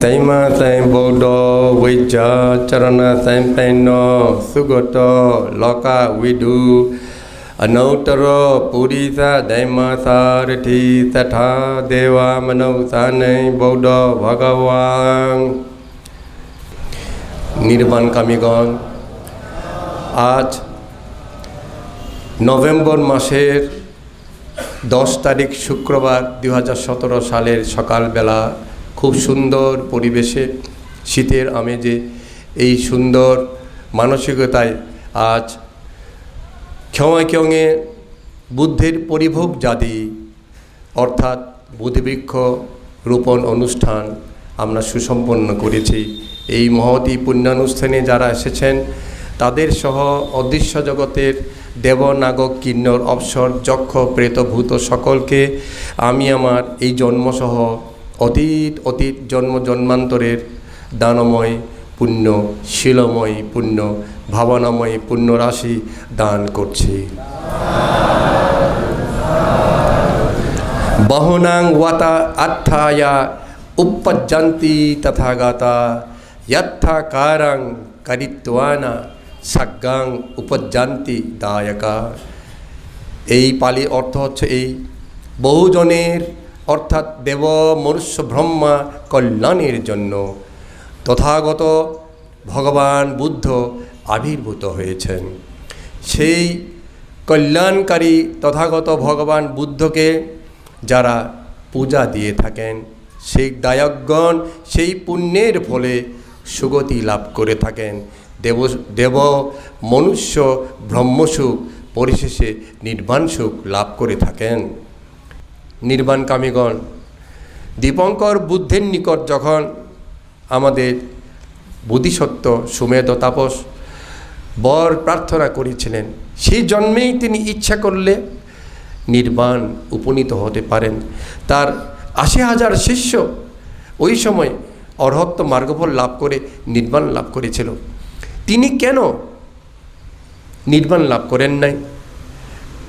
Taima Taim Bodo Wija Charana Taim Paino Sugoto Loka Vidu Anotaro Purisa Daima Sarati Tatha Deva Mano Sane Bodo Bhagavan Nirban Kamigon আজ November মাসের 10 তারিখ শুক্রবার 2017 সালের সকালবেলা খুব সুন্দর পরিবেশে শীতের আমেজে এই সুন্দর মানসিকতায় আজ ক্ষমাক্যঙে বুদ্ধের পরিভোগ জাতি অর্থাৎ বুদ্ধবৃক্ষ রোপণ অনুষ্ঠান আমরা সুসম্পন্ন করেছি। এই মহতী পুণ্যানুষ্ঠানে যারা এসেছেন তাদের সহ অদৃশ্য জগতের দেব নাগক কিন্নর অপ্সর যক্ষ প্রেত ভূত সকলকে আমি আমার এই জন্মসহ অতীত জন্ম জন্মান্তরের দানময় পুণ্য শিলময় পুণ্য ভাবনাময় পুণ্য রাশি দান করছি। বহনাং ওয়াতা আত্থায়া উপজ্জন্তি তথাগতা যথা কারং করিত্বানা সাগ্গাং উপজ্জান্তি দায়কা। এই পালি অর্থ হচ্ছে এই বহুজনের অর্থাৎ দেব মনুষ্য ব্রহ্মা কল্যাণের জন্য তথাগত ভগবান বুদ্ধ আবির্ভূত হয়েছেন। সেই কল্যাণকারী তথাগত ভগবান বুদ্ধকে যারা পূজা দিয়ে থাকেন সেই দায়কগণ সেই পুণ্যের ফলে সুগতি লাভ করে থাকেন। দেব মনুষ্য ব্রহ্মসুখ পরিশেষে নির্বাণ সুখ লাভ করে থাকেন। নির্বাণকামীগণ দীপঙ্কর বুদ্ধের নিকট যখন আমাদের বোধিসত্ত্ব সুমেধ তাপস বর প্রার্থনা করেছিলেন সেই জন্মেই তিনি ইচ্ছা করলে নির্বাণ উপনীত হতে পারেন। তার ৮০,০০০ শিষ্য ওই সময় অরহত্ত মার্গফল লাভ করে নির্বাণ লাভ করেছিল। তিনি কেন নির্বাণ লাভ করেন নাই?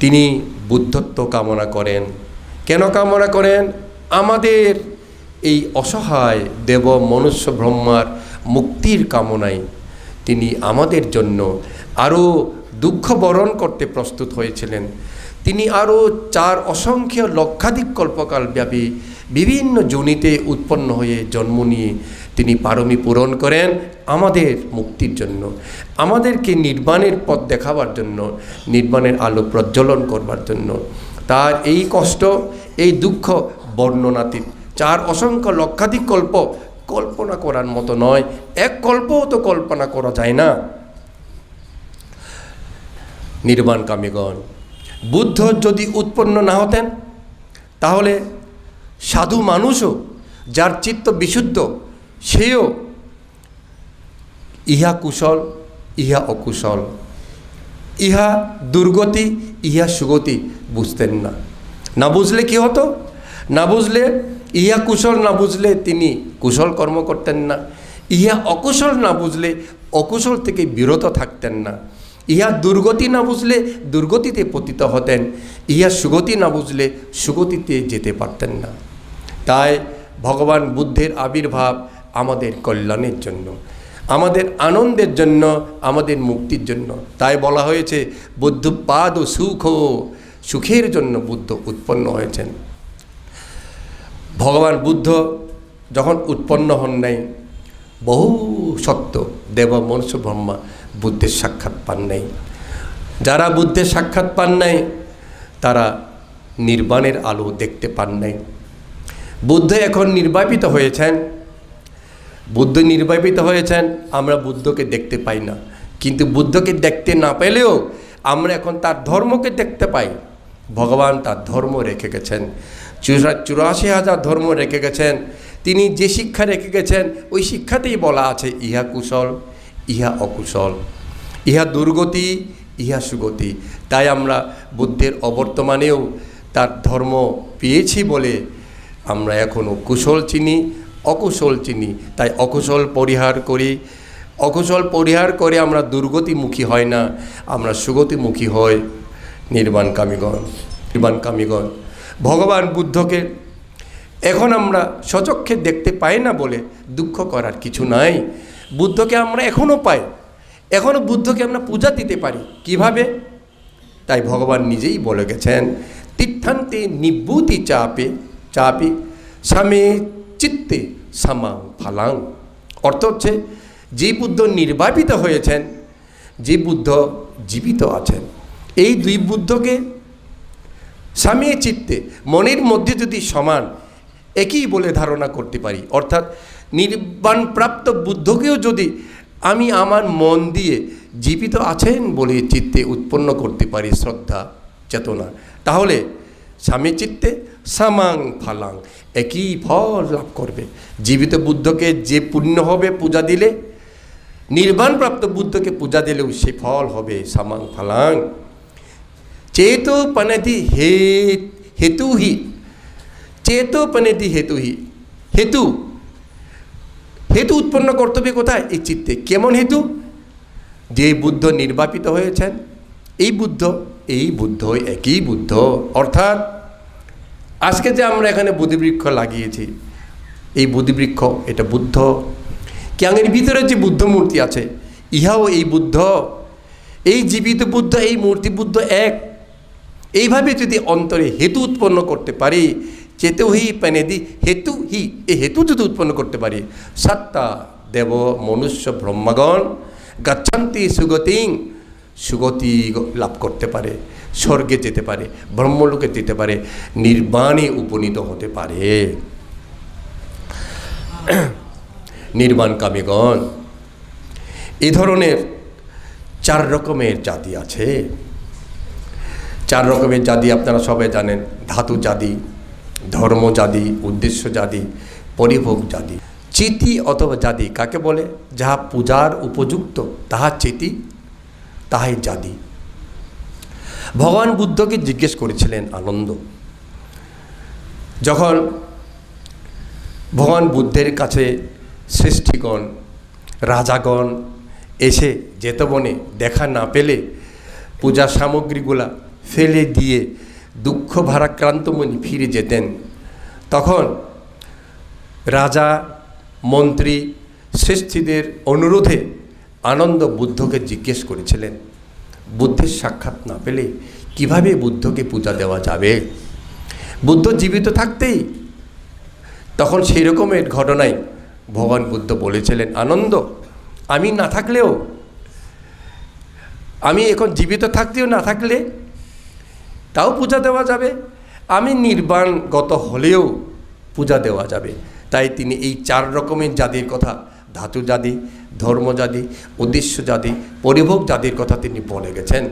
তিনি বুদ্ধত্ব কামনা করেন। কেন কামনা করেন? আমাদের এই অসহায় দেব মনুষ্য ব্রহ্মার মুক্তির কামনায় তিনি আমাদের জন্য আরও দুঃখ বরণ করতে প্রস্তুত হয়েছিলেন। তিনি আরও 4 অসংখ্য লক্ষাধিক কল্পকাল ব্যাপী বিভিন্ন যোনিতে উৎপন্ন হয়ে জন্ম নিয়ে তিনি পারমী পূরণ করেন আমাদের মুক্তির জন্য, আমাদেরকে নির্বাণের পথ দেখাবার জন্য, নির্বাণের আলো প্রজ্বলন করবার জন্য। তার এই কষ্ট এই দুঃখ বর্ণনাতীত। 4 অসংখ্য লক্ষাধিক কল্প কল্পনা করার মতো নয়। এক কল্পও তো কল্পনা করা যায় না। নির্বাণকামীগণ বুদ্ধ যদি উৎপন্ন না হতেন তাহলে সাধু মানুষও যার চিত্ত বিশুদ্ধ সেও ইহা কুশল ইহা অকুশল, ইহা দুর্গতি ইহা সুগতি বুঝতেন না। না বুঝলে কি হতো? না বুঝলে ইহা কুশল না বুঝলে তিনি কুশল কর্ম করতেন না। ইহা অকুশল না বুঝলে অকুশল থেকে বিরত থাকতেন না। ইহা দুর্গতি না বুঝলে দুর্গতিতে পতিত হতেন। ইহা সুগতি না বুঝলে সুগতিতে যেতে পারতেন না। তাই ভগবান বুদ্ধের আবির্ভাব আমাদের কল্যাণের জন্য, আমাদের আনন্দের জন্য, আমাদের মুক্তির জন্য। তাই বলা হয়েছে বুদ্ধ পাদ সুখ, সুখের জন্য বুদ্ধ উৎপন্ন হয়েছেন। ভগবান বুদ্ধ যখন উৎপন্ন হন নাই বহু সত্য দেব মনুষ্য ব্রহ্মা বুদ্ধের সাক্ষাৎ পান নাই। যারা বুদ্ধের সাক্ষাৎ পান নাই তারা নির্বাণের আলো দেখতে পান নাই। বুদ্ধ এখন নির্বাপিত হয়েছেন, বুদ্ধ নির্বাপিত হয়েছেন, আমরা বুদ্ধকে দেখতে পাই না। কিন্তু বুদ্ধকে দেখতে না পেলেও আমরা এখন তার ধর্মকে দেখতে পাই। ভগবান তার ধর্ম রেখে গেছেন, ৮৪,০০০ ধর্ম রেখে গেছেন। তিনি যে শিক্ষা রেখে গেছেন ওই শিক্ষাতেই বলা আছে ইহা কুশল ইহা অকুশল, ইহা দুর্গতি ইহা সুগতি। তাই আমরা বুদ্ধের অবর্তমানেও তার ধর্ম পেয়েছি বলে আমরা এখনও কুশল চিনি অকুশল চিনি। তাই অকুশল পরিহার করি, অকুশল পরিহার করে আমরা দুর্গতিমুখী হয় না, আমরা সুগতিমুখী হই। নির্বাণকামীগণ ভগবান বুদ্ধকে এখন আমরা স্বচক্ষে দেখতে পাই না বলে দুঃখ করার কিছু নাই। বুদ্ধকে আমরা এখনও পাই, এখনও বুদ্ধকে আমরা পূজা দিতে পারি। কিভাবে? তাই ভগবান নিজেই বলে গেছেন, তীর্থান্তে নিবৃত্তি চাপি সামে চিত্তে সামাং ফালাং। অর্থ হচ্ছে, যে বুদ্ধ নির্বাপিত হয়েছেন, যে বুদ্ধ জীবিত আছেন, এই দুই বুদ্ধকে স্বামী চিত্তে, মনের মধ্যে যদি সমান একই বলে ধারণা করতে পারি, অর্থাৎ নির্বাণ প্রাপ্ত বুদ্ধকেও যদি আমি আমার মন দিয়ে জীবিত আছেন বলে চিত্তে উৎপন্ন করতে পারি শ্রদ্ধা চেতনা, তাহলে স্বামী চিত্তে সামাং ফালাং, একই ফল লাভ করবে। জীবিত বুদ্ধকে যে পুণ্য হবে পূজা দিলে, নির্বাণপ্রাপ্ত বুদ্ধকে পূজা দিলেও সে ফল হবে সামাং ফালাং। চেতোপনিধি হেতুহি, চেতোপনিধি হেতুহি, হেতু হেতু উৎপন্ন করতে হবে কোথায়? এই চিত্তে। কেমন হেতু? যে বুদ্ধ নির্বাপিত হয়েছেন, এই বুদ্ধ একই বুদ্ধ। অর্থাৎ আজকে যে আমরা এখানে বোধিবৃক্ষ লাগিয়েছি, এই বোধিবৃক্ষ এটা বুদ্ধ। ক্যাঙের ভিতরে যে বুদ্ধ মূর্তি আছে, ইহাও এই বুদ্ধ। এই জীবিত বুদ্ধ, এই মূর্তি বুদ্ধ এক। এইভাবে যদি অন্তরে হেতু উৎপন্ন করতে পারি, চেতোহি পেনেদি হেতু হি, এই হেতু যদি উৎপন্ন করতে পারি, সত্তা দেব মনুষ্য ব্রহ্মগণ গচ্ছন্তি সুগতি লাভ করতে পারে, স্বর্গে যেতে পারে, ব্রহ্মলোকে যেতে পারে, নির্বাণে উপনীত হতে পারে। নির্বাণকামীগণ, এই ধরনের 4 রকমের জাতি আছে। 4 রকমের জাতি আপনারা সবাই জানেন। ধাতু জাতি, ধর্ম জাতি, উদ্দেশ্য জাতি, পরিভোগ জাতি। চিতি অথবা জাতি কাকে বলে? যাহা পূজার উপযুক্ত তাহা চিতি, তাহাই জাতি। ভগবান বুদ্ধকে জিজ্ঞেস করেছিলেন আনন্দ, যখন ভগবান বুদ্ধের কাছে শ্রেষ্ঠীগণ রাজাগণ এসে জেতবনে দেখা না পেলে পূজা সামগ্রীগুলা ফেলে দিয়ে দুঃখ ভারাক্রান্ত মনে ফিরে যেতেন, তখন রাজা মন্ত্রী শ্রেষ্ঠীদের অনুরোধে আনন্দ বুদ্ধকে জিজ্ঞেস করেছিলেন, বুদ্ধের সাক্ষাৎ না পেলে কিভাবে বুদ্ধকে পূজা দেওয়া যাবে? বুদ্ধ জীবিত থাকতেই তখন সেই রকমের ঘটনায় ভগবান বুদ্ধ বলেছিলেন, আনন্দ, আমি না থাকলেও, আমি এখন জীবিত থাকতেও না থাকলে তাও পূজা দেওয়া যাবে, আমি নির্বাণগত হলেও পূজা দেওয়া যাবে। তাই তিনি এই 4 রকমের জাতির কথা, ধাতু জাতি, ধর্ম জাতি, উদ্দেশ্য জাতি, পরিভোগ জাতির কথা তিনি বলে গেছেন।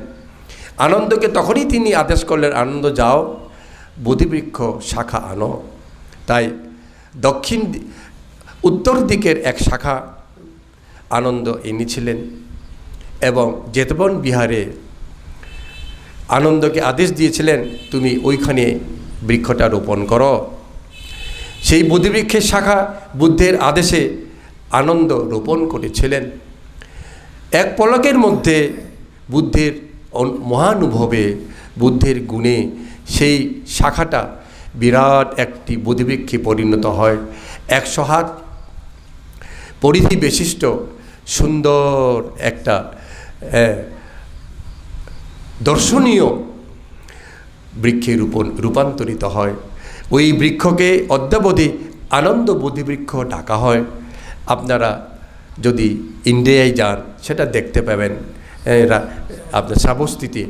আনন্দকে তখনই তিনি আদেশ করলেন, আনন্দ যাও বোধিবৃক্ষ শাখা আনো। তাই উত্তর দিকের এক শাখা আনন্দ এনেছিলেন এবং জেতবন বিহারে আনন্দকে আদেশ দিয়েছিলেন, তুমি ওইখানে বৃক্ষটা রোপণ করো। সেই বোধিবৃক্ষের শাখা বুদ্ধের আদেশে আনন্দ রোপণ করেছিলেন। এক পলকের মধ্যে বুদ্ধের মহানুভবে, বুদ্ধের গুণে সেই শাখাটা বিরাট একটি বোধিবৃক্ষে পরিণত হয়। 100 হাত পরিধি বিশিষ্ট সুন্দর একটা দর্শনীয় বৃক্ষে রূপান্তরিত হয়। ওই বৃক্ষকে অদ্যাবধি আনন্দ বোধিবৃক্ষ ডাকা হয়। আপনারা যদি ইন্ডিয়ায় যান সেটা দেখতে পাবেন। আপনার শ্রাবস্তিতে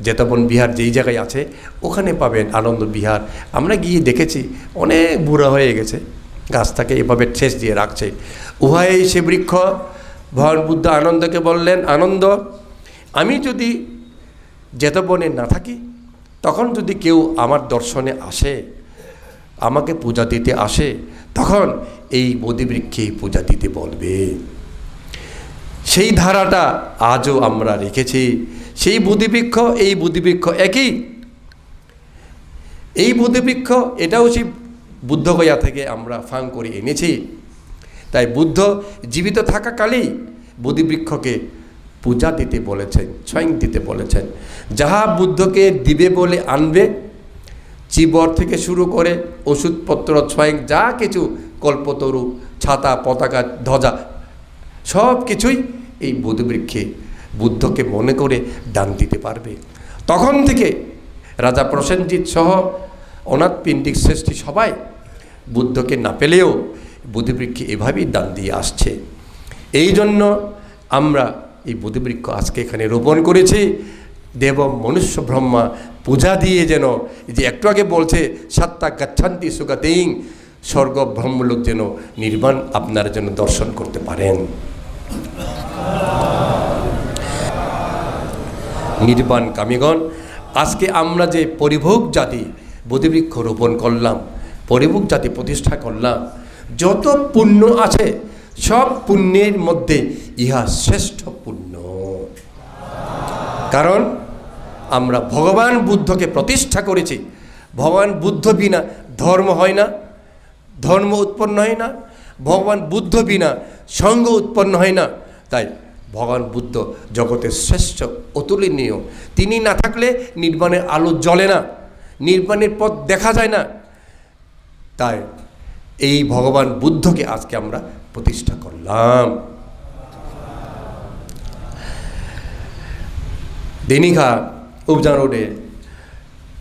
জেতবন বিহার যেই জায়গায় আছে ওখানে পাবেন আনন্দ বিহার। আমরা গিয়ে দেখেছি, অনেক বুড়া হয়ে গেছে, গাছটাকে এভাবে ঠেস দিয়ে রাখছে। উভয়ই সে বৃক্ষ। ভগবান বুদ্ধ আনন্দকে বললেন, আনন্দ, আমি যদি জেতবনে না থাকি, তখন যদি কেউ আমার দর্শনে আসে, আমাকে পূজা দিতে আসে, তখন এই বোধিবৃক্ষে পূজা দিতে বলবে। সেই ধারাটা আজও আমরা রেখেছি। সেই বোধিবৃক্ষ, এই বোধিবৃক্ষ একই। এই বোধিবৃক্ষ এটাও সেই বুদ্ধগয়া থেকে আমরা ফাং করে এনেছি। তাই বুদ্ধ জীবিত থাকাকালেই বোধিবৃক্ষকে পূজা দিতে বলেছেন, স্বয়ং দিতে বলেছেন। যাহা বুদ্ধকে দিবে বলে আনবে, চিবর থেকে শুরু করে ওষুধপত্র স্বয়ং যা কিছু কল্পতরু, ছাতা, পতাকা, ধ্বজা সব কিছুই এই বোধিবৃক্ষে বুদ্ধকে মনে করে দান দিতে পারবে। তখন থেকে রাজা প্রসেনজিৎ সহ অনাথ পিণ্ডিক শ্রেষ্ঠী সবাই বুদ্ধকে না পেলেও বোধিবৃক্ষে এভাবেই দান দিয়ে আসছে। এই জন্য আমরা এই বোধিবৃক্ষ আজকে এখানে রোপণ করেছি। দেব মনুষ্য ব্রহ্মা পূজা দিয়ে যেন, যে একটু আগে বলছে সাত্তা গাচ্ছান্তি সুগাতিং, স্বর্গ ব্রহ্মলোক যেন নির্বাণ আপনারা যেন দর্শন করতে পারেন। নির্বাণ কামীগণ, আজকে আমরা যে পরিভোগ জাতি বোধিবৃক্ষ রোপণ করলাম, পরিভোগ জাতি প্রতিষ্ঠা করলাম, যত পুণ্য আছে সব পুণ্যের মধ্যে ইহা শ্রেষ্ঠ পুণ্য। কারণ আমরা ভগবান বুদ্ধকে প্রতিষ্ঠা করেছি। ভগবান বুদ্ধ বিনা ধর্ম হয় না, ধর্ম উৎপন্ন হয় না। ভগবান বুদ্ধ বিনা সঙ্ঘ উৎপন্ন হয় না। তাই ভগবান বুদ্ধ জগতের শ্রেষ্ঠ, অতুলনীয়। তিনি না থাকলে নির্বাণের আলো জ্বলে না, নির্বাণের পথ দেখা যায় না। তাই এই ভগবান বুদ্ধকে আজকে আমরা প্রতিষ্ঠা করলাম। Denika Ubjanode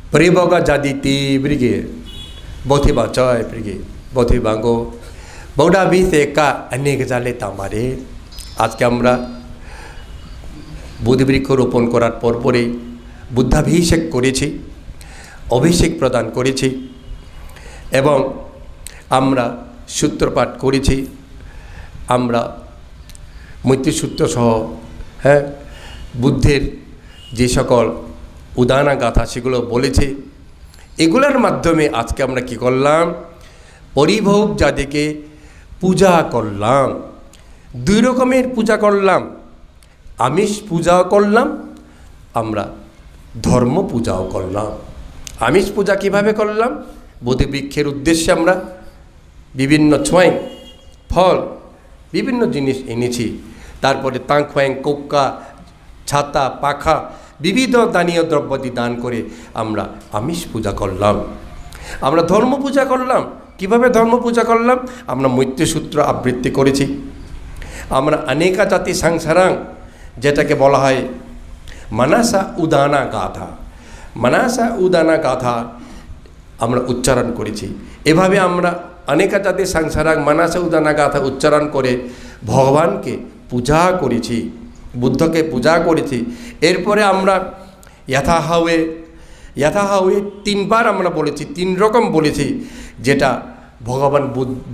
Pariboga Jaditi Brigade Botiba Joy Brigade Botibango Boda Biseka Anegazale Tamare আজকে আমরা বোধিবৃক্ষ রোপণ করার পরপরে বুদ্ধাভিষেক করেছি, অভিষেক প্রদান করেছি এবং আমরা সূত্রপাঠ করেছি। আমরা মৈত্রী সহ বুদ্ধের যে সকল উদাহরণ গাথা সেগুলো বলেছি। এগুলোর মাধ্যমে আজকে আমরা কি করলাম? পরিভোগ জাতিকে পূজা করলাম। দুই রকমের পূজা করলাম, আমিষ পূজাও করলাম, আমরা ধর্ম পূজাও করলাম। আমিষ পূজা কিভাবে করলাম? বোধিবৃক্ষের উদ্দেশ্যে আমরা বিভিন্ন ছোঁয়াইন ফল বিভিন্ন জিনিস এনেছি। তারপরে তাঁখোয়াইং, কোক্কা, ছাতা, পাখা বিবিধ দানীয় দ্রব্যাদি দান করে আমরা আমিষ পূজা করলাম। আমরা ধর্ম পূজা করলাম। কিভাবে ধর্ম পূজা করলাম? আমরা মৈত্রীসূত্র আবৃত্তি করেছি। আমরা অনেকা জাতি সংসারাং, যেটাকে বলা হয় মানাসা উদানা গাথা, মানাসা উদানা গাথা আমরা উচ্চারণ করেছি। এভাবে আমরা অনেকা জাতি সংসারাং মানাসা উদানা গাথা উচ্চারণ করে ভগবানকে পূজা করেছি, বুদ্ধকে পূজা করেছি। এরপরে আমরা যথাহাওয়ে তিনবার আমরা বলেছি, তিন রকম বলেছি, যেটা ভগবান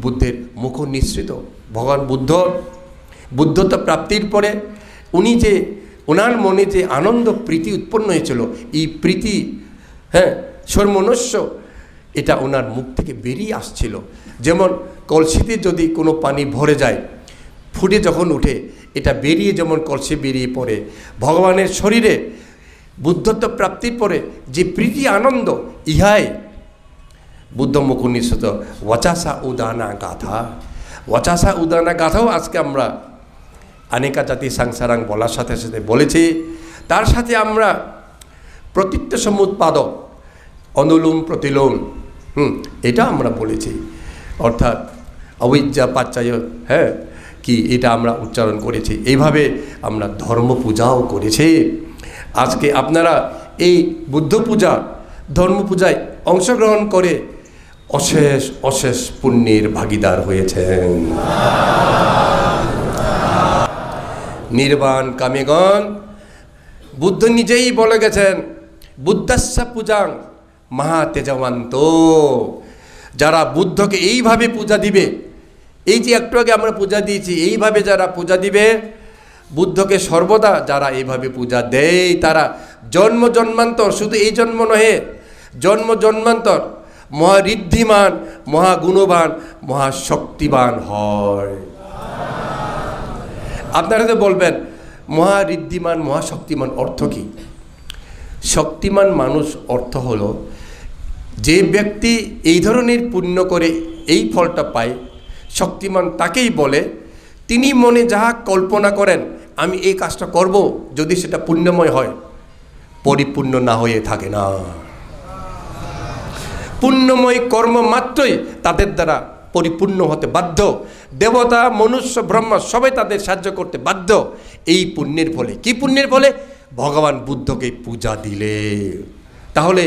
বুদ্ধের মুখ নিঃসৃত। ভগবান বুদ্ধত্ব প্রাপ্তির পরে উনি যে ওনার মনে যে আনন্দ প্রীতি উৎপন্ন হয়েছিল, এই প্রীতি সর্বমনস্য এটা ওনার মুখ থেকে বেরিয়ে আসছিল। যেমন কলসিতে যদি কোনো পানি ভরে যায়, ফুটে যখন উঠে এটা বেরিয়ে যেমন কলসি বেরিয়ে পড়ে, ভগবানের শরীরে বুদ্ধত্ব প্রাপ্তির পরে যে প্রীতি আনন্দ, ইহাই বুদ্ধ মুখ নিঃসৃত ওয়াচাসা উদানা গাথা। ওয়াচাসা উদানা গাথাও আজকে আমরা অনেকা জাতি সংসারাং বলার সাথে সাথে বলেছি। তার সাথে আমরা প্রতীত্য সমুৎপাদ, অনুলোম প্রতিলোম, এটা আমরা বলেছি। অর্থাৎ অবিদ্যা পাচ্যায় কি এটা আমরা উচ্চারণ করেছি। এইভাবে আমরা ধর্ম পূজাও করেছি। আজকে আপনারা এই বুদ্ধ পূজা, ধর্ম পূজায় অংশগ্রহণ করে অশেষ অশেষ পুণ্যের ভাগীদার হয়েছেন। নির্বাণ কামীগণ, বুদ্ধ নিজেই বলে গেছেন বুদ্ধস্য পূজাং মহাতেজবন্ত। যারা বুদ্ধকে এইভাবে পূজা দিবে, এই যে একটু আগে আমরা পূজা দিয়েছি, এইভাবে যারা পূজা দিবে বুদ্ধকে, সর্বদা যারা এইভাবে পূজা দেয় তারা জন্ম জন্মান্তর, শুধু এই জন্ম নহে, জন্ম জন্মান্তর মহাঋদ্ধিমান, মহাগুণবান, মহাশক্তিবান হয়। আপনারা তো বলবেন মহাঋদ্ধিমান, মহাশক্তিমান অর্থ কী? শক্তিমান মানুষ অর্থ হলো যে ব্যক্তি এই ধরনের পুণ্য করে এই ফলটা পায়, শক্তিমান তাকেই বলে তিনি মনে যাহা কল্পনা করেন আমি এই কাজটা করব, যদি সেটা পুণ্যময় হয়, পরিপূর্ণ না হয়ে থাকে না। পুণ্যময় কর্ম মাত্রই তাদের দ্বারা পরিপূর্ণ হতে বাধ্য। দেবতা, মনুষ্য, ব্রহ্মা সবাই তাদের সাহায্য করতে বাধ্য এই পুণ্যের ফলে। কি পুণ্যের ফলে? ভগবান বুদ্ধকে পূজা দিলে। তাহলে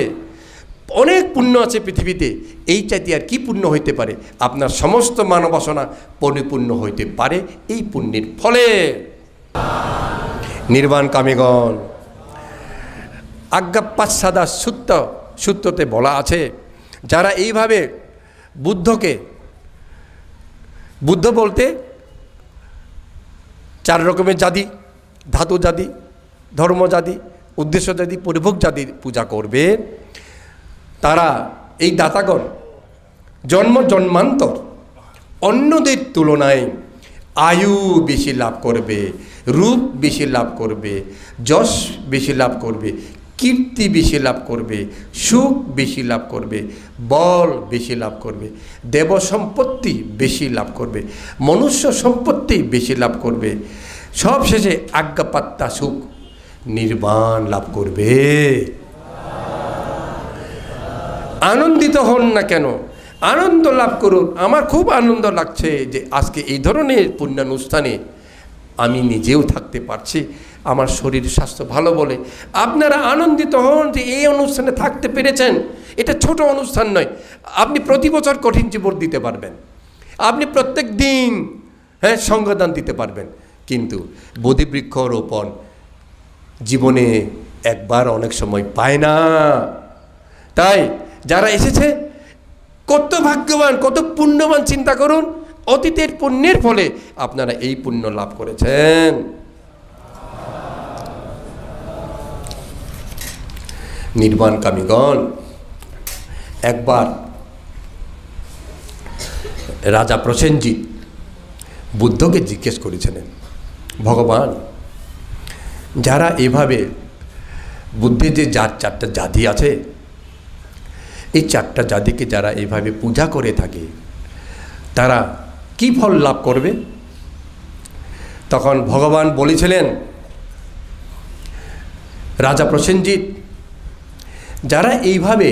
অনেক পুণ্য আছে পৃথিবীতে, এই চাইতে আর কি পুণ্য হইতে পারে? আপনার সমস্ত মানবাসনা পরিপূর্ণ হইতে পারে এই পুণ্যের ফলে। নির্বাণ কামীগণ, আজ্ঞাপাচ্ছাদা সূত্রতে বলা আছে, যারা এইভাবে বুদ্ধ বলতে 4 রকমের জাতি, ধাতু জাতি, ধর্ম জাতি, উদ্দেশ্য জাতি, পরিভোগ জাতির পূজা করবে, তারা এই দাতাগণ জন্মান্তর অন্যদের তুলনায় আয়ু বেশি লাভ করবে, রূপ বেশি লাভ করবে, যশ বেশি লাভ করবে, কীর্তি বেশি লাভ করবে, সুখ বেশি লাভ করবে, বল বেশি লাভ করবে, দেব সম্পত্তি বেশি লাভ করবে, মনুষ্য সম্পত্তি বেশি লাভ করবে, সব শেষে আজ্ঞাপাত্তা সুখ নির্বাণ লাভ করবে। আনন্দিত হন না কেন? আনন্দ লাভ করুন। আমার খুব আনন্দ লাগছে যে আজকে এই ধরনের পুণ্যানুষ্ঠানে আমি নিজেও থাকতে পারছি, আমার শরীর স্বাস্থ্য ভালো বলে। আপনারা আনন্দিত হন যে এই অনুষ্ঠানে থাকতে পেরেছেন। এটা ছোট অনুষ্ঠান নয়। আপনি প্রতি বছর কঠিন জীবন দিতে পারবেন, আপনি প্রত্যেক দিন সঙ্গদান দিতে পারবেন, কিন্তু বোধিবৃক্ষ রোপণ জীবনে একবার অনেক সময় পায় না। তাই যারা এসেছে কত ভাগ্যবান, কত পুণ্যবান, চিন্তা করুন। অতীতের পুণ্যের ফলে আপনারা এই পুণ্য লাভ করেছেন। নির্বাণকামীগণ, একবার রাজা প্রসেনজিৎ বুদ্ধকে জিজ্ঞেস করেছিলেন, ভগবান, যারা এভাবে বুদ্ধের যে 4টা জাতি আছে, এই 4টা জাতিকে যারা এইভাবে পূজা করে থাকে, তারা কি ফল লাভ করবে? তখন ভগবান বলেছিলেন, রাজা প্রসেনজিৎ, যারা এইভাবে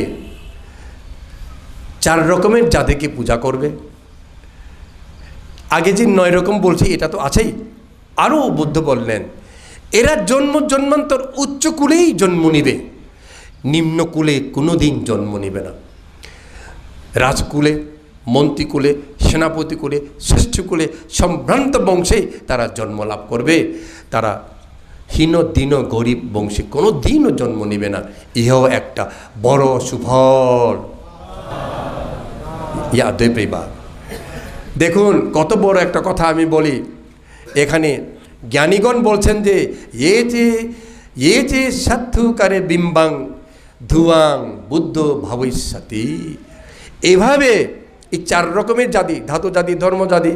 4 রকমের জাতিকে পূজা করবে, আগে যে 9 রকম বলছি এটা তো আছেই, আরও বুদ্ধ বললেন, এরা জন্মান্তর উচ্চ কুলেই জন্ম নিবে, নিম্ন কুলে কোনো দিন জন্ম নিবে না। রাজকুলে, মন্ত্রীকুলে, সেনাপতিকুলে, শ্রেষ্ঠকুলে, সম্ভ্রান্ত বংশে তারা জন্ম লাভ করবে। তারা হীন দীন গরিব বংশে কোনো দিনও জন্ম নেবে না। ইহাও একটা বড় সুফল। দেখুন কত বড় একটা কথা আমি বলি। এখানে জ্ঞানীগণ বলছেন যে এ যে সাধুকারে বিম্বাং ধুয়াং বুদ্ধ ভবিষ্যতি। এইভাবে এই 4 রকমের জাতি, ধাতু জাতি, ধর্ম জাতি,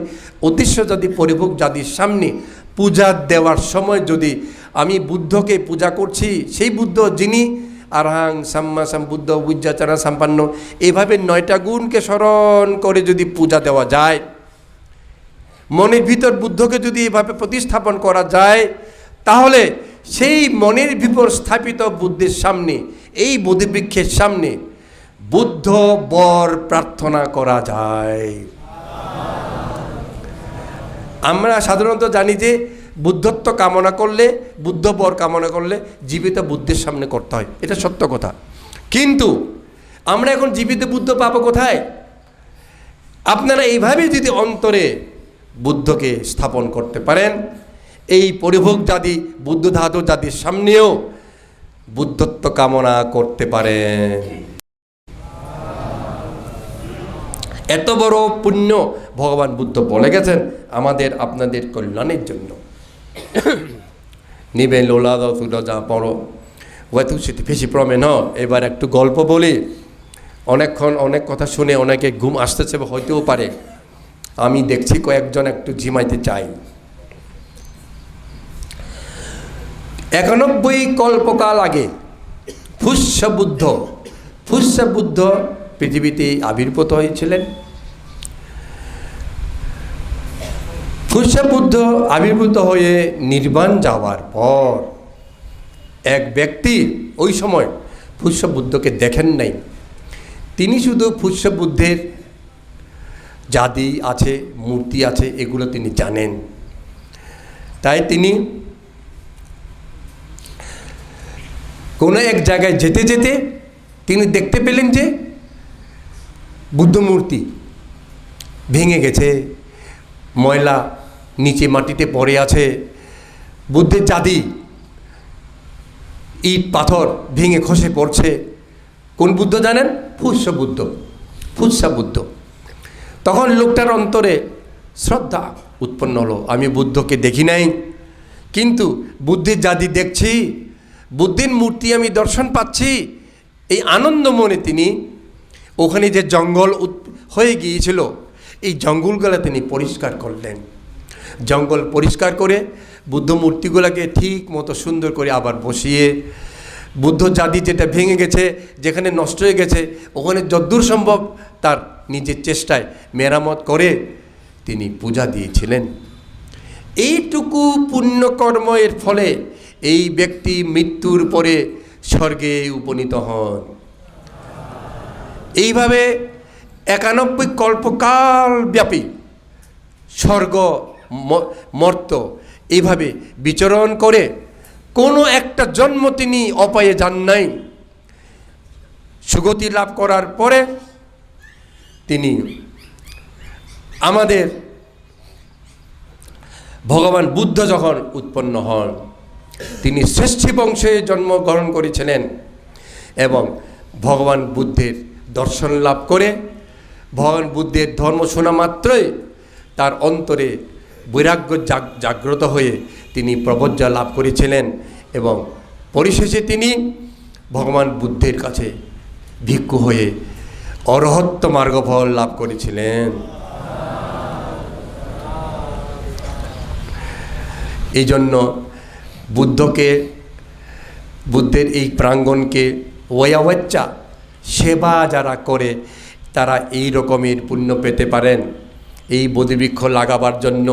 উদ্দেশ্য জাতি, পরিভোগ জাতির সামনে পূজা দেওয়ার সময় যদি আমি বুদ্ধকে পূজা করছি, সেই বুদ্ধ যিনি আরহাং সাম্মা বুদ্ধ বুজ্জাচারা সম্পন্ন, এভাবে 9টা গুণকে স্মরণ করে যদি পূজা দেওয়া যায়, মনের ভিতর বুদ্ধকে যদি এভাবে প্রতিস্থাপন করা যায়, তাহলে সেই মনের ভিতর স্থাপিত বুদ্ধের সামনে, এই বোধিবৃক্ষের সামনে বুদ্ধ বর প্রার্থনা করা যায়। আমরা সাধারণত জানি যে বুদ্ধত্ব কামনা করলে, বুদ্ধ বর কামনা করলে জীবিত বুদ্ধের সামনে করতে হয়, এটা সত্য কথা। কিন্তু আমরা এখন জীবিত বুদ্ধ পাবো কোথায়? আপনারা এইভাবে যদি অন্তরে বুদ্ধকে স্থাপন করতে পারেন, এই পরিভোগ জাতি, বুদ্ধ ধাতু জাতির সামনেও বুদ্ধত্ব কামনা করতে পারেন। এত বড় পুণ্য ভগবান বুদ্ধ বলে গেছেন আমাদের আপনাদের কল্যাণের জন্য। নিবে লোলা যা পড়ো হয়তো সেটি বেশি প্রমেন। এবার একটু গল্প বলি। অনেকক্ষণ অনেক কথা শুনে অনেকে ঘুম আসতেছে, হইতেও পারে। আমি দেখছি কয়েকজন একটু ঝিমাইতে চাই। 91 কল্পকাল আগে ফুস্য বুদ্ধ পৃথিবীতে আবির্ভূত হয়েছিলেন। ফুস্য বুদ্ধ আবির্ভূত হয়ে নির্বাণ যাওয়ার পর এক ব্যক্তি ওই সময় ফুস্য বুদ্ধকে দেখেন নাই, তিনি শুধু পুষ্য বুদ্ধের জাতি আছে, মূর্তি আছে, এগুলো তিনি জানেন। তাই তিনি কোনো এক জায়গায় যেতে যেতে তিনি দেখতে পেলেন যে বুদ্ধ মূর্তি ভেঙে গেছে, ময়লা নিচে মাটিতে পড়ে আছে, বুদ্ধের জাতি ইট পাথর ভেঙে খসে পড়ছে। কোন বুদ্ধ জানেন? পুষ্য বুদ্ধ, পুষ্যা বুদ্ধ। তখন লোকটার অন্তরে শ্রদ্ধা উৎপন্ন হলো, আমি বুদ্ধকে দেখি নাই, কিন্তু বুদ্ধের জাতি দেখছি, বুদ্ধের মূর্তি আমি দর্শন পাচ্ছি। এই আনন্দ মনে তিনি ওখানে যে জঙ্গল হয়ে গিয়েছিল, এই জঙ্গলগুলো তিনি পরিষ্কার করলেন। জঙ্গল পরিষ্কার করে বুদ্ধ মূর্তিগুলোকে ঠিক মতো সুন্দর করে আবার বসিয়ে, বুদ্ধ জাতি যেটা ভেঙে গেছে, যেখানে নষ্ট হয়ে গেছে, ওখানে যদ্দূর সম্ভব তার নিজের চেষ্টায় মেরামত করে তিনি পূজা দিয়েছিলেন। এইটুকু পুণ্যকর্ম এর ফলে এই ব্যক্তি মৃত্যুর পরে স্বর্গে উপনীত হন। এইভাবে 91 কল্পকাল ব্যাপী স্বর্গ মর্ত এইভাবে বিচরণ করে কোনো একটা জন্ম তিনি অপায়ে যান নাই। সুগতি লাভ করার পরে তিনি আমাদের ভগবান বুদ্ধ যখন উৎপন্ন হন, তিনি শ্রেষ্ঠ বংশে জন্মগ্রহণ করেছিলেন এবং ভগবান বুদ্ধের দর্শন লাভ করে, ভগবান বুদ্ধের ধর্ম শোনা মাত্রই তার অন্তরে বৈরাগ্য জাগ্রত হয়ে তিনি প্রবজ্জা লাভ করেছিলেন এবং পরিশেষে তিনি ভগবান বুদ্ধের কাছে ভিক্ষু হয়ে অরহত্ত মার্গফল লাভ করেছিলেন। এই জন্য বুদ্ধের এই প্রাঙ্গণকে ওয়াচ্চা সেবা যারা করে তারা এই রকমের পুণ্য পেতে পারেন। এই বোধিবৃক্ষ লাগাবার জন্য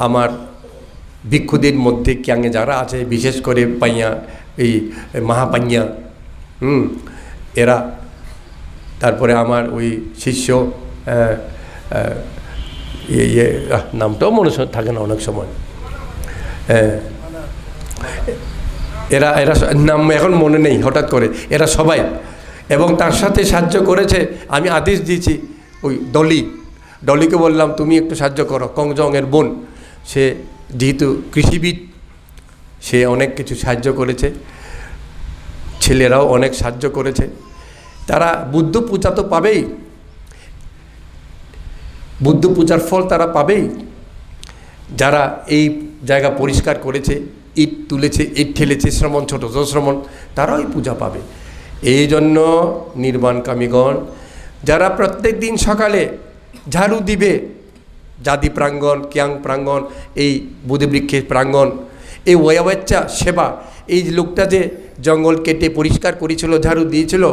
আমার ভিক্ষুদের মধ্যে ক্যাঙে যারা আছে, বিশেষ করে পাইয়া এই মহাপাইয়া এরা, তারপরে আমার ওই শিষ্য নামটাও মনে থাকে না অনেক সময়, এরা নাম এখন মনে নেই হঠাৎ করে, এরা সবাই, এবং তার সাথে সাহায্য করেছে। আমি আদেশ দিয়েছি ওই ডলিকে বললাম তুমি একটু সাহায্য করো, কংজংয়ের বোন, সে যেহেতু কৃষিবিদ, সে অনেক কিছু সাহায্য করেছে, ছেলেরাও অনেক সাহায্য করেছে। তারা বুদ্ধ পূজা তো পাবেই, বুদ্ধ পূজার ফল তারা পাবেই। যারা এই জায়গা পরিষ্কার করেছে, ইট তুলেছে, ইট ঠেলেছে, শ্রমণ ছোট শ্রমণ, তারাও এই পূজা পাবে। এই জন্য নির্বাণকামীগণ যারা প্রত্যেক দিন সকালে ঝাড়ু দিবে, জাতি প্রাঙ্গণ, কিয়াং প্রাঙ্গণ, এই বোধিবৃক্ষের প্রাঙ্গণ, এই ওয়াচ্চা সেবা, এই লোকটা যে জঙ্গল কেটে পরিষ্কার করেছিল, ঝাড়ু দিয়েছিল,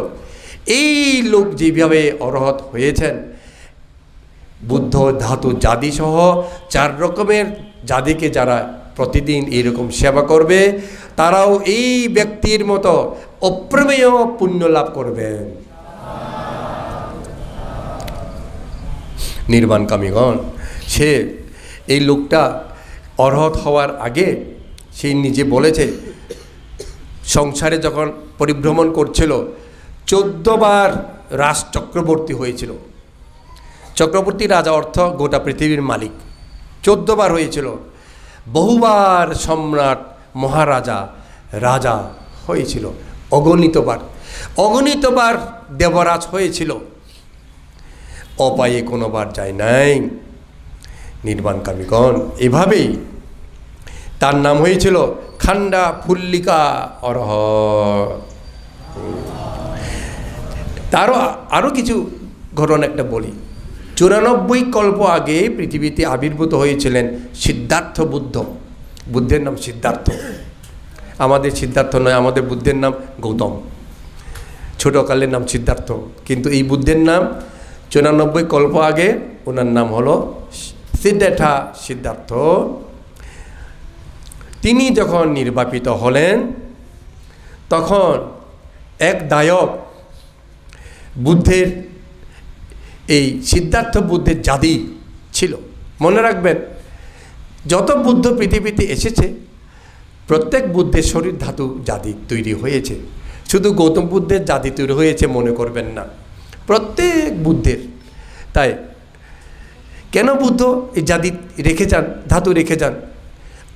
এই লোক যেভাবে অরহত হয়েছেন, বুদ্ধ ধাতু জাতি সহ 4 রকমের জাতিকে যারা প্রতিদিন এইরকম সেবা করবে, তারাও এই ব্যক্তির মতো অপ্রমেয় পুণ্য লাভ করবেন। নির্বাণকামীগণ, সে এই লোকটা অরহত হওয়ার আগে সে নিজে বলেছে, সংসারে যখন পরিভ্রমণ করছিল 14 বার রাজ চক্রবর্তী হয়েছিল। চক্রবর্তী রাজা অর্থ গোটা পৃথিবীর মালিক। 14 বার হয়েছিল। বহুবার সম্রাট, মহারাজা, রাজা হয়েছিল, অগণিতবার দেবরাজ হয়েছিল, অপায়ে কোনোবার যায় নাই। নির্বাণকামীগণ, এভাবেই তার নাম হয়েছিল খান্ডা ফুল্লিকা অরহ। তারও আরও কিছু ঘটনা একটা বলি। 94 কল্প আগে পৃথিবীতে আবির্ভূত হয়েছিলেন সিদ্ধার্থ বুদ্ধ। বুদ্ধের নাম সিদ্ধার্থ, আমাদের সিদ্ধার্থ নয়, আমাদের বুদ্ধের নাম গৌতম, ছোটকালের নাম সিদ্ধার্থ। কিন্তু এই বুদ্ধের নাম 94 কল্প আগে, ওনার নাম হলো সিদ্ধার্থ। তিনি যখন নির্বাপিত হলেন, তখন এক দায়ক বুদ্ধের এই সিদ্ধার্থ বুদ্ধের জাদি ছিল। মনে রাখবেন, যত বুদ্ধ পৃথিবীতে এসেছে প্রত্যেক বুদ্ধের শরীর ধাতু জাদি তৈরি হয়েছে। শুধু গৌতম বুদ্ধের জাদি তৈরি হয়েছে মনে করবেন না, প্রত্যেক বুদ্ধের। তাই কেন বুদ্ধ এই জাদি রেখে যান, ধাতু রেখে যান?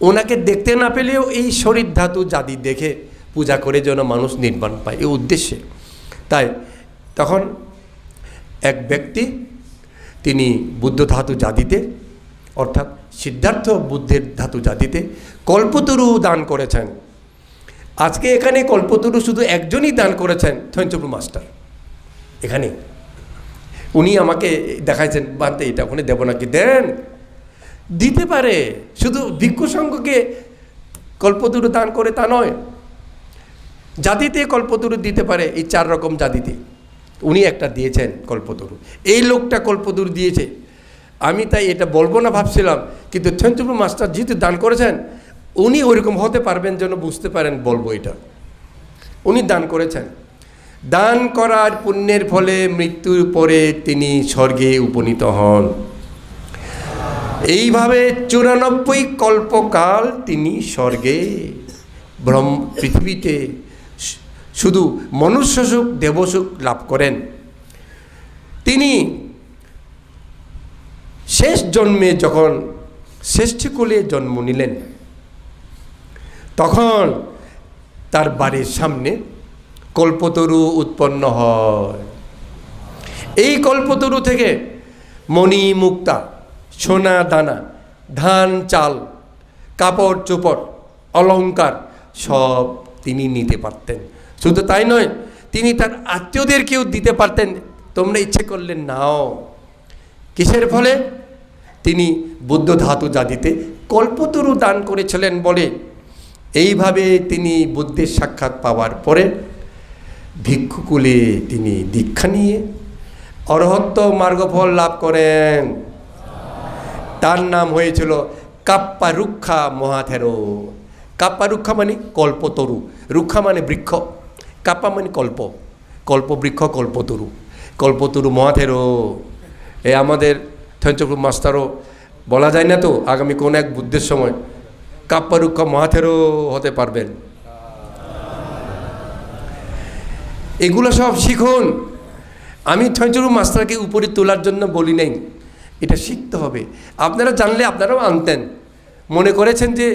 ওনাকে দেখতে না পেলেও এই শরীর ধাতু জাদি দেখে পূজা করে যেন মানুষ নির্বাণ পায়, এই উদ্দেশ্যে। তাই তখন এক ব্যক্তি তিনি বুদ্ধ ধাতু জাদিতে, অর্থাৎ সিদ্ধার্থ বুদ্ধের ধাতু জাতিতে কল্পতরু দান করেছেন। আজকে এখানে কল্পতরু শুধু একজনই দান করেছেন, থঞ্চপ্রু মাস্টার। এখানে উনি আমাকে দেখাইছেন, বানতে এটা ওখানে দেব নাকি, দেন, দিতে পারে। শুধু ভিক্ষু সংঘকে কল্পতরু দান করে তা নয়, জাতিতে কল্পতরু দিতে পারে। এই 4 রকম জাতিতে উনি একটা দিয়েছেন কল্পতরু। এই লোকটা কল্পতরু দিয়েছে। আমি তাই এটা বলবো না ভাবছিলাম, কিন্তু থঞ্চপ্রু মাস্টার যেহেতু দান করেছেন, উনি ওইরকম হতে পারবেন যেন বুঝতে পারেন, বলবো এটা। উনি দান করেছেন। দান করার পুণ্যের ফলে মৃত্যুর পরে তিনি স্বর্গে উপনীত হন। এইভাবে 94 কল্পকাল তিনি স্বর্গে পৃথিবীতে শুধু মনুষ্য সুখ দেবসুখ লাভ করেন। তিনি শেষ জন্মে যখন শ্রেষ্ঠকুলে জন্ম নিলেন, তখন তার বাড়ির সামনে কল্পতরু উৎপন্ন হয়। এই কল্পতরু থেকে মণি মুক্তা, সোনা দানা, ধান চাল, কাপড় চোপড়, অলংকার সব তিনি নিতে পারতেন। শুধু তাই নয়, তিনি তার আত্মীয়দেরকেও দিতে পারতেন, তোমরা ইচ্ছে করলে নাও। কিসের ফলে? তিনি বুদ্ধ ধাতু জাতিতে কল্পতরু দান করেছিলেন বলে। এইভাবে তিনি বুদ্ধের সাক্ষাৎ পাওয়ার পরে ভিক্ষুকুলে তিনি দীক্ষা নিয়ে অরহত্ত মার্গফল লাভ করেন। তার নাম হয়েছিল কাপ্পা রুক্ষা মহাথেরো। কাপ্পা রুক্ষা মানে কল্পতরু, রুক্ষা মানে বৃক্ষ, কাপ্পা মানে কল্প, কল্পবৃক্ষ কল্পতরু, কল্পতরু মহাথেরো। এই আমাদের থঞ্চপ্রু মাস্টারও বলা যায় না তো, আগামী কোন এক বুদ্ধের সময় কাপ্পা রুক্ষা মহাথেরো হতে পারবেন। এগুলো সব শিখুন। আমি থঞ্চপ্রু মাস্টারকে উপরে তোলার জন্য বলি নাই, এটা শিখতে হবে। আপনারা জানলে আপনারাও আনতেন। মনে করেছেন যে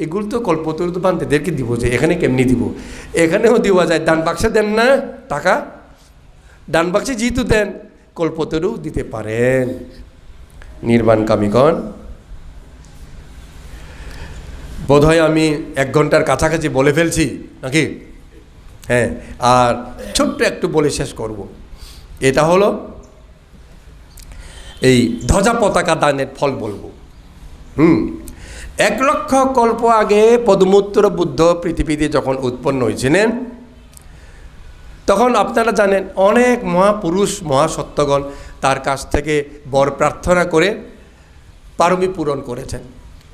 এগুলো তো কল্পতরু তো বান্তেদেরকে দিব, যে এখানে কেমনি দিব, এখানেও দেওয়া যায়। দান বাক্সে দেন না টাকা, দান বাক্সে যেহেতু দেন কল্পতরু দিতে পারেন। নির্বাণকামীগণ, বোধহয় আমি 1 ঘন্টার কাছাকাছি বলে ফেলছি নাকি? হ্যাঁ, আর ছোট্ট একটু বলে শেষ করব। এটা হলো এই ধ্বজা পতাকা দানের ফল বলবো। 1 লক্ষ কল্প আগে পদমূত্র বুদ্ধ পৃথিবীতে যখন উৎপন্ন হয়েছিলেন, তখন আপনারা জানেন অনেক মহাপুরুষ মহাসত্যগণ তার কাছ থেকে বর প্রার্থনা করে পারমী পূরণ করেছেন।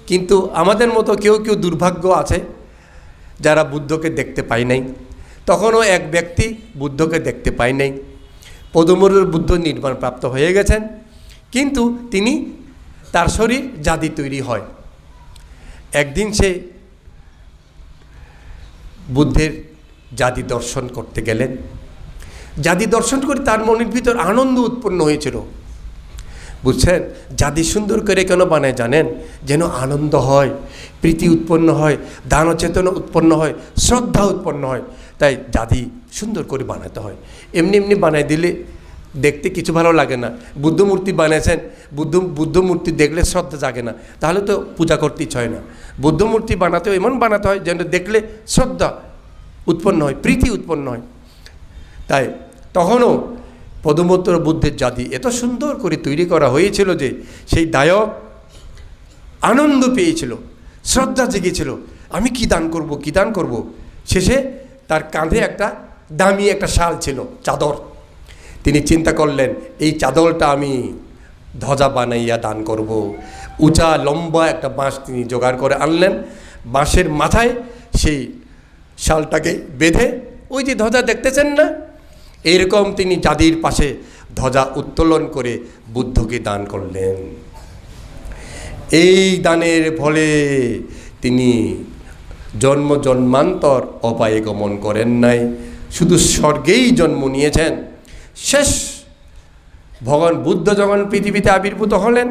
কিন্তু আমাদের মতো কেউ কেউ দুর্ভাগ্য আছে যারা বুদ্ধকে দেখতে পায় নাই। তখনও এক ব্যক্তি বুদ্ধকে দেখতে পায় নাই। পদমূলের বুদ্ধ নির্বাণ প্রাপ্ত হয়ে গেছেন, কিন্তু তিনি তার শরীর জাদি তৈরি হয়। একদিন সে বুদ্ধের জাদি দর্শন করতে গেলেন। জাদি দর্শন করে তার মনের ভিতর আনন্দ উৎপন্ন হয়েছিল। বুঝছেন, জাদি সুন্দর করে কেন বানায় জানেন? যেন আনন্দ হয়, প্রীতি উৎপন্ন হয়, দান চেতনা উৎপন্ন হয়, শ্রদ্ধা উৎপন্ন হয়। তাই জাদি সুন্দর করে বানাতে হয়। এমনি এমনি বানায় দিলে দেখতে কিছু ভালো লাগে না। বুদ্ধমূর্তি বানিয়েছেন, বুদ্ধমূর্তি দেখলে শ্রদ্ধা জাগে না, তাহলে তো পূজা করতে ইচ্ছা হয় না। বুদ্ধমূর্তি বানাতেও এমন বানাতে হয় যেন দেখলে শ্রদ্ধা উৎপন্ন হয়, প্রীতি উৎপন্ন হয়। তাই তখনও পদমূত্র বুদ্ধের জাতি এত সুন্দর করে তৈরি করা হয়েছিল যে সেই দায়ক আনন্দ পেয়েছিল, শ্রদ্ধা জেগেছিল, আমি কি দান করব, কি দান করব। শেষে তার কাঁধে একটা দামি একটা শাল ছিল, চাদর। তিনি চিন্তা করলেন, এই চাদরটা আমি ধ্বজা বানাইয়া দান করব। উঁচা লম্বা একটা বাঁশ তিনি জোগাড় করে আনলেন। বাঁশের মাথায় সেই শালটাকে বেঁধে, ওই যে ধ্বজা দেখতেছেন না, এরকম তিনি জাতির পাশে ধ্বজা উত্তোলন করে বুদ্ধকে দান করলেন। এই দানের ফলে তিনি জন্ম জন্মান্তর অপায়ে গমন করেন নাই, শুধু স্বর্গেই জন্ম নিয়েছেন। শেষ ভগবান বুদ্ধ যখন পৃথিবীতে আবির্ভূত হলেন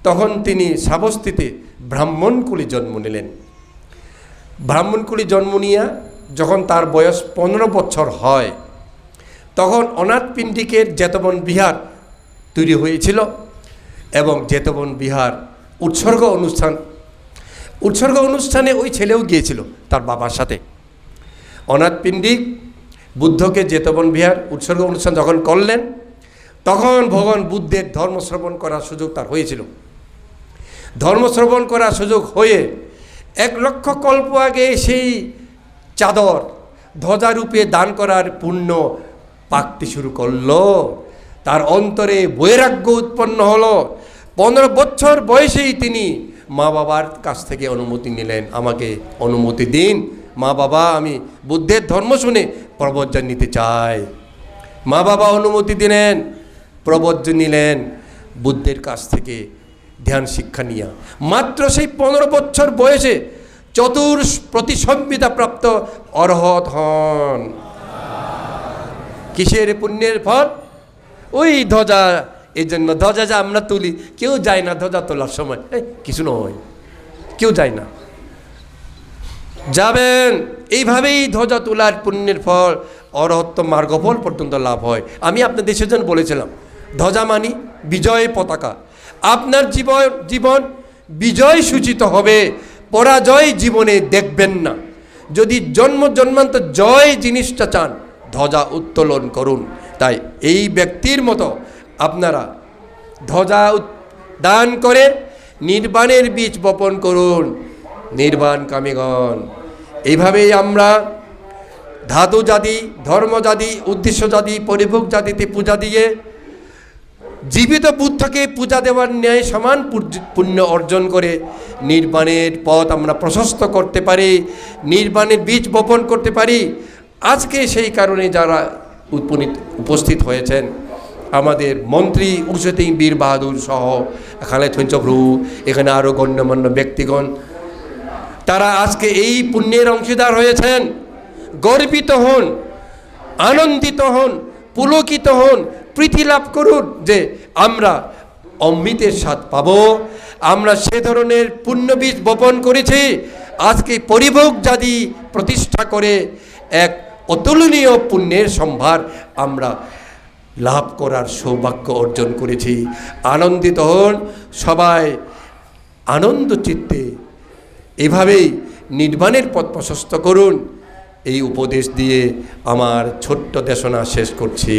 তখন তিনি শ্রাবস্তিতে ব্রাহ্মণকুলে জন্ম নিলেন। ব্রাহ্মণকুলে জন্ম নিয়ে যখন তার বয়স 15 বছর হয় তখন অনাথপিণ্ডিকের জেতবন বিহার তৈরি হয়েছিল এবং জেতবন বিহার উৎসর্গ অনুষ্ঠানে ওই ছেলেও গিয়েছিল তার বাবার সাথে। অনাথপিণ্ডিক বুদ্ধকে জেতবন বিহার উৎসর্গ অনুষ্ঠান যখন করলেন তখন ভগবান বুদ্ধের ধর্মশ্রবণ করার সুযোগ তার হয়েছিল। ধর্মশ্রবণ করার সুযোগ হয়ে 1 লক্ষ কল্প আগে সেই চাদর ধ্বজারূপে দান করার পুণ্য পাকতে শুরু করলো। তার অন্তরে বৈরাগ্য উৎপন্ন হলো। 15 বছর বয়সেই তিনি মা বাবার কাছ থেকে অনুমতি নিলেন, আমাকে অনুমতি দিন মা বাবা, আমি বুদ্ধের ধর্ম শুনে প্রবচন নিতে চাই। মা বাবা অনুমতি দিলেন, প্রবচন নিলেন বুদ্ধের কাছ থেকে ধ্যান শিক্ষা নিয়ে। মাত্র সেই 15 বছর বয়সে প্রতিসম্বিতা প্রাপ্ত অরহত হন। কিসের পুণ্যের ফল? ওই ধ্বজা। এই জন্য ধ্বজা যা আমরা তুলি, কেউ যায় না ধ্বজা তোলার সময়, কিছু নয়, কেউ যায় না, যাবেন। এইভাবেই ধ্বজা তোলার পুণ্যের ফল অরহত্ব মার্গফল পর্যন্ত লাভ হয়। আমি আপনাদের দেশের জন্য বলেছিলাম ধ্বজা মানি বিজয় পতাকা। আপনার জীবন বিজয় সূচিত হবে, পরাজয় জীবনে দেখবেন না। যদি জন্মান্তর জয় জিনিসটা চান ধ্বজা উত্তোলন করুন। তাই এই ব্যক্তির মতো আপনারা ধ্বজা দান করে নির্বাণের বীজ বপন করুন, নির্বাণ কামীগণ। এইভাবেই আমরা ধাতু জাতি, ধর্ম জাতি, উদ্দেশ্য জাতি, পরিভোগ জাতিতে পূজা দিয়ে জীবিত বুদ্ধকে পূজা দেওয়ার ন্যায় সমান পুণ্য অর্জন করে নির্বাণের পথ আমরা প্রশস্ত করতে পারি, নির্বাণের বীজ বপন করতে পারি। আজকে সেই কারণে যারা উপস্থিত হয়েছেন, আমাদের মন্ত্রী উষতিং বীর বাহাদুর সহ এখানে থৈঞ্চপ্রভু, এখানে আরও গণ্যমান্য ব্যক্তিগণ, তারা আজকে এই পুণ্যের অংশীদার হয়েছেন। গর্বিত হন, আনন্দিত হন, পুলকিত হন, প্রীতি লাভ করুন যে আমরা অমৃতের স্বাদ পাব। আমরা সে ধরনের পুণ্যবীজ বপন করেছি। আজকে পরিভোগ জাতি প্রতিষ্ঠা করে এক অতুলনীয় পুণ্যের সম্ভার আমরা লাভ করার সৌভাগ্য অর্জন করেছি। আনন্দিত হন সবাই, আনন্দ চিত্তে এভাবেই নির্বাণের পথ প্রশস্ত করুন। এই উপদেশ দিয়ে আমার ছোট্ট দেশনা শেষ করছি।